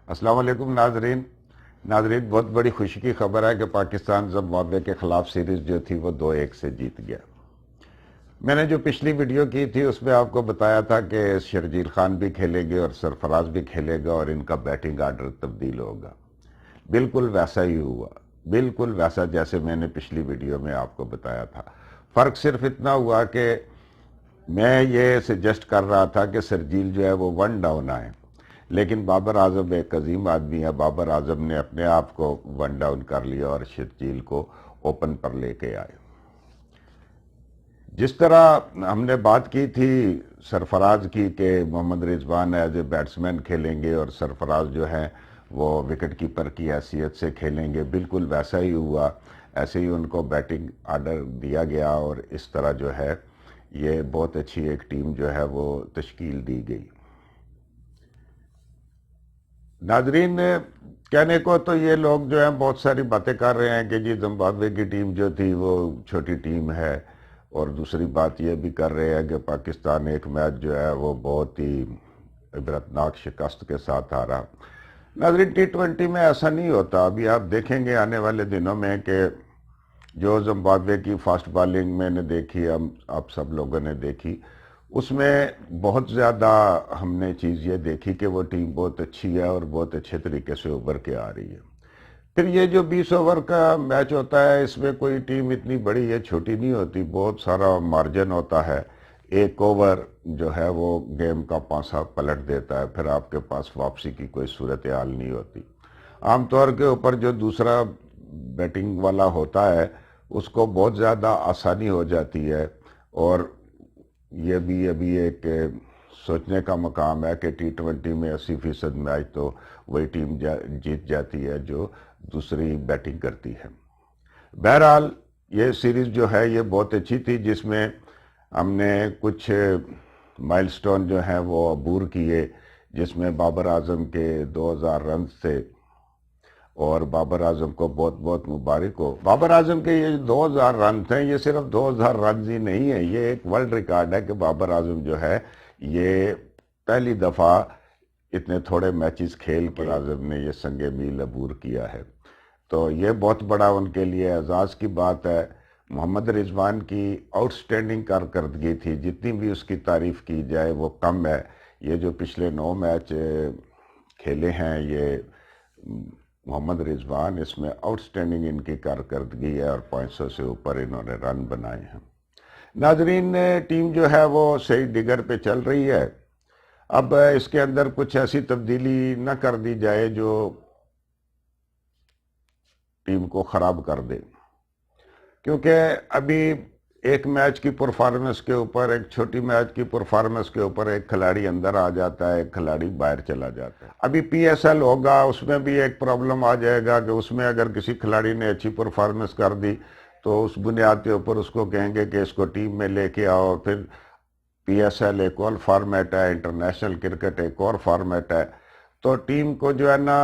السلام علیکم ناظرین بہت بڑی خوشی کی خبر ہے کہ پاکستان زمبابوے کے خلاف سیریز جو تھی وہ 2-1 سے جیت گیا۔ میں نے جو پچھلی ویڈیو کی تھی اس میں آپ کو بتایا تھا کہ شرجیل خان بھی کھیلے گے اور سرفراز بھی کھیلے گا اور ان کا بیٹنگ آرڈر تبدیل ہوگا۔ بالکل ویسا ہی ہوا، بالکل ویسا جیسے میں نے پچھلی ویڈیو میں آپ کو بتایا تھا۔ فرق صرف اتنا ہوا کہ میں یہ سجیسٹ کر رہا تھا کہ شرجیل جو ہے وہ 1 ڈاؤن آئے، لیکن بابر اعظم ایک عظیم آدمی ہے۔ بابر اعظم نے اپنے آپ کو 1 ڈاؤن کر لیا اور شرجیل کو اوپن پر لے کے آئے۔ جس طرح ہم نے بات کی تھی سرفراز کی کہ محمد رضوان ایز اے بیٹسمین کھیلیں گے اور سرفراز جو ہے وہ وکٹ کیپر کی حیثیت سے کھیلیں گے، بالکل ویسا ہی ہوا۔ ایسے ہی ان کو بیٹنگ آرڈر دیا گیا اور اس طرح جو ہے یہ بہت اچھی ایک ٹیم جو ہے وہ تشکیل دی گئی۔ ناظرین، کہنے کو تو یہ لوگ جو ہیں بہت ساری باتیں کر رہے ہیں کہ جی زمبابوے کی ٹیم جو تھی وہ چھوٹی ٹیم ہے، اور دوسری بات یہ بھی کر رہے ہیں کہ پاکستان ایک میچ جو ہے وہ بہت ہی عبرتناک شکست کے ساتھ آ رہا۔ ناظرین، T20 میں ایسا نہیں ہوتا۔ ابھی آپ دیکھیں گے آنے والے دنوں میں کہ جو زمبابوے کی فاسٹ بالنگ میں نے دیکھی، آپ سب لوگوں نے دیکھی، اس میں بہت زیادہ ہم نے چیز یہ دیکھی کہ وہ ٹیم بہت اچھی ہے اور بہت اچھے طریقے سے ابھر کے آ رہی ہے۔ پھر یہ جو 20 اوور کا میچ ہوتا ہے، اس میں کوئی ٹیم اتنی بڑی یا چھوٹی نہیں ہوتی، بہت سارا مارجن ہوتا ہے۔ ایک اوور جو ہے وہ گیم کا پانسا پلٹ دیتا ہے، پھر آپ کے پاس واپسی کی کوئی صورتحال نہیں ہوتی۔ عام طور کے اوپر جو دوسرا بیٹنگ والا ہوتا ہے اس کو بہت زیادہ آسانی ہو جاتی ہے، اور یہ بھی ابھی ایک سوچنے کا مقام ہے کہ T20 میں 80% میچ تو وہی ٹیم جیت جاتی ہے جو دوسری بیٹنگ کرتی ہے۔ بہرحال یہ سیریز جو ہے یہ بہت اچھی تھی، جس میں ہم نے کچھ مائل سٹون جو ہیں وہ عبور کیے، جس میں بابر اعظم کے 2000 رنز تھے، اور بابر اعظم کو بہت بہت مبارک ہو۔ بابر اعظم کے یہ 2000 رن تھے، یہ صرف 2000 رنز ہی نہیں ہے، یہ ایک ورلڈ ریکارڈ ہے کہ بابر اعظم جو ہے یہ پہلی دفعہ اتنے تھوڑے میچز کھیل کے اعظم نے یہ سنگ میل عبور کیا ہے، تو یہ بہت بڑا ان کے لیے اعزاز کی بات ہے۔ محمد رضوان کی آؤٹ سٹینڈنگ کارکردگی تھی، جتنی بھی اس کی تعریف کی جائے وہ کم ہے۔ یہ جو پچھلے 9 میچ کھیلے ہیں یہ محمد رضوان، اس میں آؤٹ سٹینڈنگ ان کی کارکردگی ہے اور 500 سے اوپر انہوں نے رن بنائے ہیں۔ ناظرین، ٹیم جو ہے وہ صحیح ڈگر پہ چل رہی ہے۔ اب اس کے اندر کچھ ایسی تبدیلی نہ کر دی جائے جو ٹیم کو خراب کر دے، کیونکہ ابھی ایک میچ کی پرفارمنس کے اوپر، ایک چھوٹی میچ کی پرفارمنس کے اوپر ایک کھلاڑی اندر آ جاتا ہے، ایک کھلاڑی باہر چلا جاتا ہے۔ ابھی PSL ہوگا، اس میں بھی ایک پرابلم آ جائے گا کہ اس میں اگر کسی کھلاڑی نے اچھی پرفارمنس کر دی تو اس بنیاد کے اوپر اس کو کہیں گے کہ اس کو ٹیم میں لے کے آؤ۔ پھر PSL ایک اور فارمیٹ ہے، انٹرنیشنل کرکٹ ایک اور فارمیٹ ہے، تو ٹیم کو جو ہے نا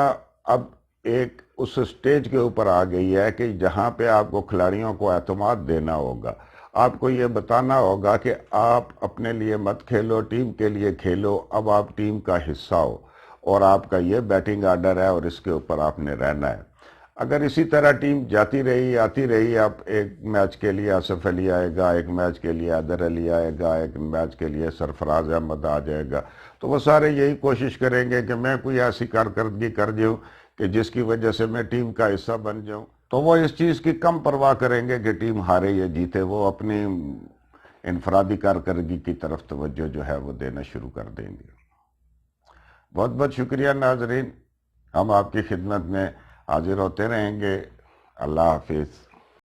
اب ایک اس سٹیج کے اوپر آ گئی ہے کہ جہاں پہ آپ کو کھلاڑیوں کو اعتماد دینا ہوگا۔ آپ کو یہ بتانا ہوگا کہ آپ اپنے لیے مت کھیلو، ٹیم کے لیے کھیلو، اب آپ ٹیم کا حصہ ہو، اور آپ کا یہ بیٹنگ آرڈر ہے اور اس کے اوپر آپ نے رہنا ہے۔ اگر اسی طرح ٹیم جاتی رہی آتی رہی، اب ایک میچ کے لیے آصف علی آئے گا، ایک میچ کے لیے حیدر علی آئے گا، ایک میچ کے لیے سرفراز احمد آ جائے گا، تو وہ سارے یہی کوشش کریں گے کہ میں کوئی ایسی کارکردگی کر جاؤں کہ جس کی وجہ سے میں ٹیم کا حصہ بن جاؤں، تو وہ اس چیز کی کم پرواہ کریں گے کہ ٹیم ہارے یا جیتے، وہ اپنی انفرادی کارکردگی کی طرف توجہ جو ہے وہ دینا شروع کر دیں گے۔ بہت بہت شکریہ ناظرین، ہم آپ کی خدمت میں حاضر ہوتے رہیں گے۔ اللہ حافظ۔